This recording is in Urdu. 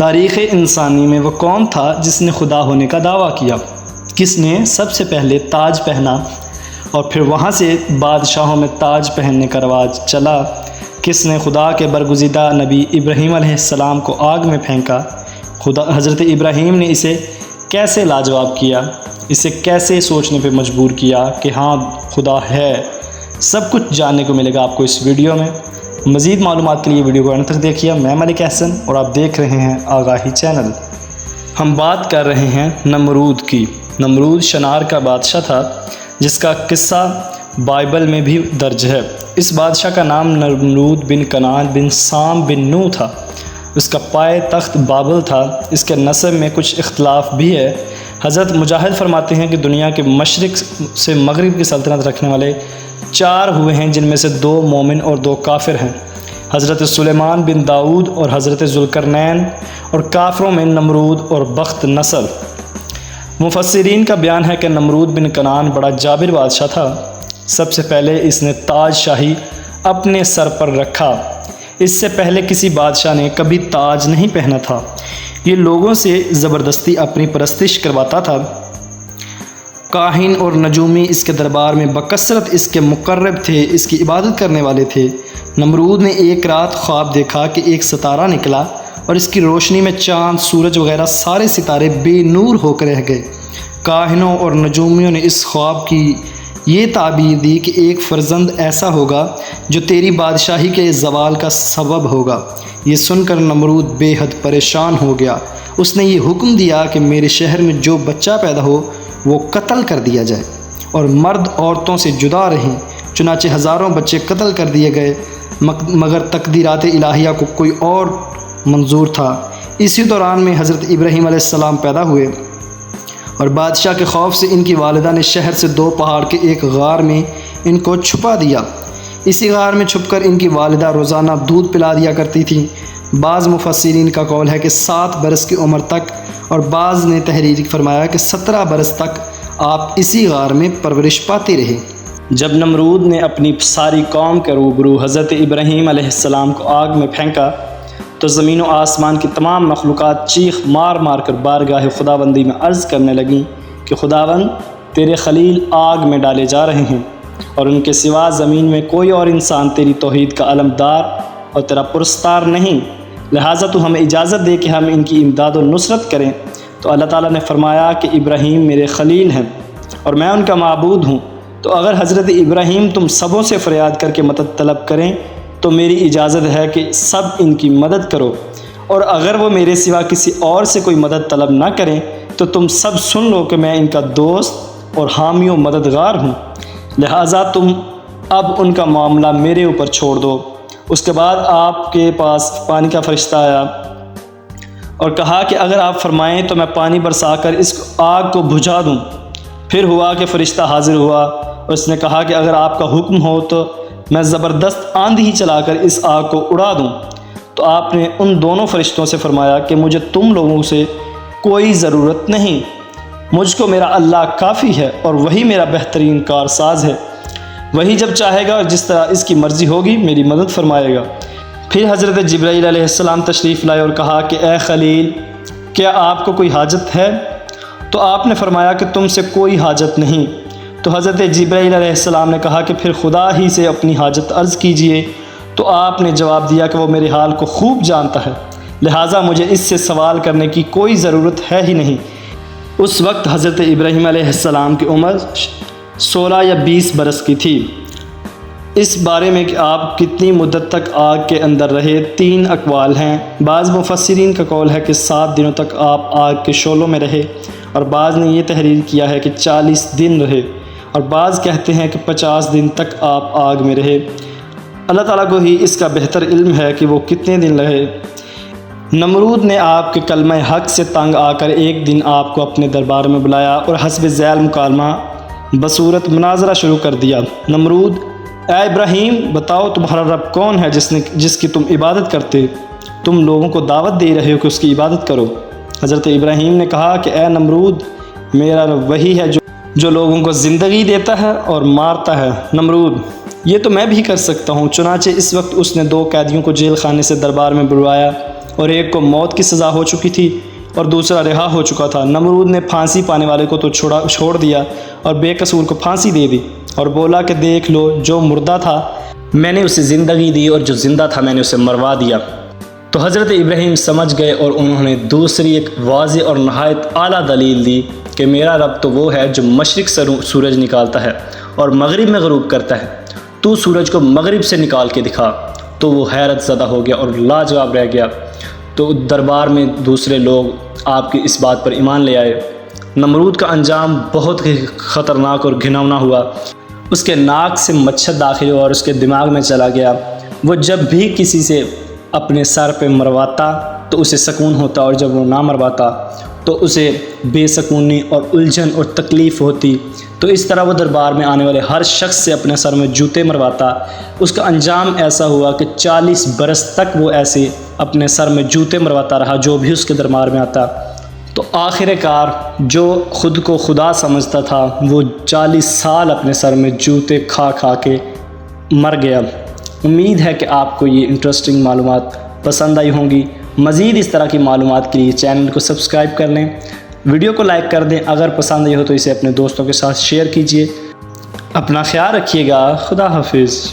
تاریخ انسانی میں وہ کون تھا جس نے خدا ہونے کا دعویٰ کیا؟ کس نے سب سے پہلے تاج پہنا اور پھر وہاں سے بادشاہوں میں تاج پہننے کا رواج چلا؟ کس نے خدا کے برگزیدہ نبی ابراہیم علیہ السلام کو آگ میں پھینکا؟ حضرت ابراہیم نے اسے کیسے لاجواب کیا؟ اسے کیسے سوچنے پہ مجبور کیا کہ ہاں خدا ہے؟ سب کچھ جاننے کو ملے گا آپ کو اس ویڈیو میں۔ مزید معلومات کے لیے ویڈیو کو انت تک دیکھیے۔ میں ملک احسن اور آپ دیکھ رہے ہیں آگاہی چینل۔ ہم بات کر رہے ہیں نمرود کی۔ نمرود شنار کا بادشاہ تھا جس کا قصہ بائبل میں بھی درج ہے۔ اس بادشاہ کا نام نمرود بن کنعان بن سام بن نوح تھا۔ اس کا پائے تخت بابل تھا۔ اس کے نسب میں کچھ اختلاف بھی ہے۔ حضرت مجاہد فرماتے ہیں کہ دنیا کے مشرق سے مغرب کی سلطنت رکھنے والے 4 ہوئے ہیں، جن میں سے 2 مومن اور 2 کافر ہیں، حضرت سلیمان بن داؤد اور حضرت ذوالقرنین، اور کافروں میں نمرود اور بخت نصر۔ مفسرین کا بیان ہے کہ نمرود بن کنعان بڑا جابر بادشاہ تھا۔ سب سے پہلے اس نے تاج شاہی اپنے سر پر رکھا۔ اس سے پہلے کسی بادشاہ نے کبھی تاج نہیں پہنا تھا۔ یہ لوگوں سے زبردستی اپنی پرستش کرواتا تھا۔ کاہن اور نجومی اس کے دربار میں بکثرت اس کے مقرب تھے، اس کی عبادت کرنے والے تھے۔ نمرود نے ایک رات خواب دیکھا کہ ایک ستارہ نکلا اور اس کی روشنی میں چاند، سورج وغیرہ سارے ستارے بے نور ہو کر رہ گئے۔ کاہنوں اور نجومیوں نے اس خواب کی یہ تعبیر دی کہ ایک فرزند ایسا ہوگا جو تیری بادشاہی کے زوال کا سبب ہوگا۔ یہ سن کر نمرود بے حد پریشان ہو گیا۔ اس نے یہ حکم دیا کہ میرے شہر میں جو بچہ پیدا ہو وہ قتل کر دیا جائے اور مرد عورتوں سے جدا رہیں۔ چنانچہ ہزاروں بچے قتل کر دیے گئے، مگر تقدیرات الہیہ کو کوئی اور منظور تھا۔ اسی دوران میں حضرت ابراہیم علیہ السلام پیدا ہوئے اور بادشاہ کے خوف سے ان کی والدہ نے شہر سے 2 پہاڑ کے ایک غار میں ان کو چھپا دیا۔ اسی غار میں چھپ کر ان کی والدہ روزانہ دودھ پلا دیا کرتی تھیں۔ بعض مفسرین کا قول ہے کہ 7 برس کی عمر تک، اور بعض نے تحریر فرمایا کہ 17 برس تک آپ اسی غار میں پرورش پاتے رہے۔ جب نمرود نے اپنی ساری قوم کے روبرو حضرت ابراہیم علیہ السلام کو آگ میں پھینکا تو زمین و آسمان کی تمام مخلوقات چیخ مار مار کر بارگاہ خداوندی میں عرض کرنے لگیں کہ خداوند، تیرے خلیل آگ میں ڈالے جا رہے ہیں، اور ان کے سوا زمین میں کوئی اور انسان تیری توحید کا علمدار اور تیرا پرستار نہیں، لہٰذا تو ہمیں اجازت دے کہ ہم ان کی امداد و نصرت کریں۔ تو اللہ تعالیٰ نے فرمایا کہ ابراہیم میرے خلیل ہیں اور میں ان کا معبود ہوں، تو اگر حضرت ابراہیم تم سبوں سے فریاد کر کے مدد طلب کریں تو میری اجازت ہے کہ سب ان کی مدد کرو، اور اگر وہ میرے سوا کسی اور سے کوئی مدد طلب نہ کریں تو تم سب سن لو کہ میں ان کا دوست اور حامی و مددگار ہوں، لہٰذا تم اب ان کا معاملہ میرے اوپر چھوڑ دو۔ اس کے بعد آپ کے پاس پانی کا فرشتہ آیا اور کہا کہ اگر آپ فرمائیں تو میں پانی برسا کر اس آگ کو بجھا دوں۔ پھر ہوا کہ فرشتہ حاضر ہوا اور اس نے کہا کہ اگر آپ کا حکم ہو تو میں زبردست آندھی چلا کر اس آگ کو اڑا دوں۔ تو آپ نے ان دونوں فرشتوں سے فرمایا کہ مجھے تم لوگوں سے کوئی ضرورت نہیں، مجھ کو میرا اللہ کافی ہے اور وہی میرا بہترین کارساز ہے، وہی جب چاہے گا اور جس طرح اس کی مرضی ہوگی میری مدد فرمائے گا۔ پھر حضرت جبرائیل علیہ السلام تشریف لائے اور کہا کہ اے خلیل، کیا آپ کو کوئی حاجت ہے؟ تو آپ نے فرمایا کہ تم سے کوئی حاجت نہیں۔ تو حضرت جبرائیل علیہ السلام نے کہا کہ پھر خدا ہی سے اپنی حاجت عرض کیجئے۔ تو آپ نے جواب دیا کہ وہ میرے حال کو خوب جانتا ہے، لہٰذا مجھے اس سے سوال کرنے کی کوئی ضرورت ہے ہی نہیں۔ اس وقت حضرت ابراہیم علیہ السلام کی عمر 16 یا 20 برس کی تھی۔ اس بارے میں کہ آپ کتنی مدت تک آگ کے اندر رہے 3 اقوال ہیں۔ بعض مفسرین کا قول ہے کہ 7 دنوں تک آپ آگ کے شعلوں میں رہے، اور بعض نے یہ تحریر کیا ہے کہ 40 دن رہے، اور بعض کہتے ہیں کہ 50 دن تک آپ آگ میں رہے۔ اللہ تعالیٰ کو ہی اس کا بہتر علم ہے کہ وہ کتنے دن رہے۔ نمرود نے آپ کے کلمہ حق سے تنگ آ کر ایک دن آپ کو اپنے دربار میں بلایا اور حسب ذیل مکالمہ بصورت مناظرہ شروع کر دیا۔ نمرود: اے ابراہیم، بتاؤ تمہارا رب کون ہے جس کی تم عبادت کرتے؟ تم لوگوں کو دعوت دے رہے ہو کہ اس کی عبادت کرو۔ حضرت ابراہیم نے کہا کہ اے نمرود، میرا رب وہی ہے جو لوگوں کو زندگی دیتا ہے اور مارتا ہے۔ نمرود: یہ تو میں بھی کر سکتا ہوں۔ چنانچہ اس وقت اس نے 2 قیدیوں کو جیل خانے سے دربار میں بلوایا اور ایک کو موت کی سزا ہو چکی تھی اور دوسرا رہا ہو چکا تھا۔ نمرود نے پھانسی پانے والے کو تو چھوڑ دیا اور بے قصور کو پھانسی دے دی اور بولا کہ دیکھ لو، جو مردہ تھا میں نے اسے زندگی دی اور جو زندہ تھا میں نے اسے مروا دیا۔ تو حضرت ابراہیم سمجھ گئے اور انہوں نے دوسری ایک واضح اور نہایت اعلیٰ دلیل دی کہ میرا رب تو وہ ہے جو مشرق سے سورج نکالتا ہے اور مغرب میں غروب کرتا ہے، تو سورج کو مغرب سے نکال کے دکھا۔ تو وہ حیرت زدہ ہو گیا اور لاجواب رہ گیا۔ تو دربار میں دوسرے لوگ آپ کی اس بات پر ایمان لے آئے۔ نمرود کا انجام بہت ہی خطرناک اور گھناؤنا ہوا۔ اس کے ناک سے مچھر داخل ہوا اور اس کے دماغ میں چلا گیا۔ وہ جب بھی کسی سے اپنے سر پہ مرواتا تو اسے سکون ہوتا، اور جب وہ نہ مرواتا تو اسے بے سکونی اور الجھن اور تکلیف ہوتی۔ تو اس طرح وہ دربار میں آنے والے ہر شخص سے اپنے سر میں جوتے مرواتا۔ اس کا انجام ایسا ہوا کہ 40 برس تک وہ ایسے اپنے سر میں جوتے مرواتا رہا جو بھی اس کے دربار میں آتا۔ تو آخر کار جو خود کو خدا سمجھتا تھا وہ 40 سال اپنے سر میں جوتے کھا کھا کے مر گیا۔ امید ہے کہ آپ کو یہ انٹرسٹنگ معلومات پسند آئی ہوں گی۔ مزید اس طرح کی معلومات کے لیے چینل کو سبسکرائب کر لیں، ویڈیو کو لائک کر دیں، اگر پسند آئی ہو تو اسے اپنے دوستوں کے ساتھ شیئر کیجیے۔ اپنا خیال رکھیے گا۔ خدا حافظ۔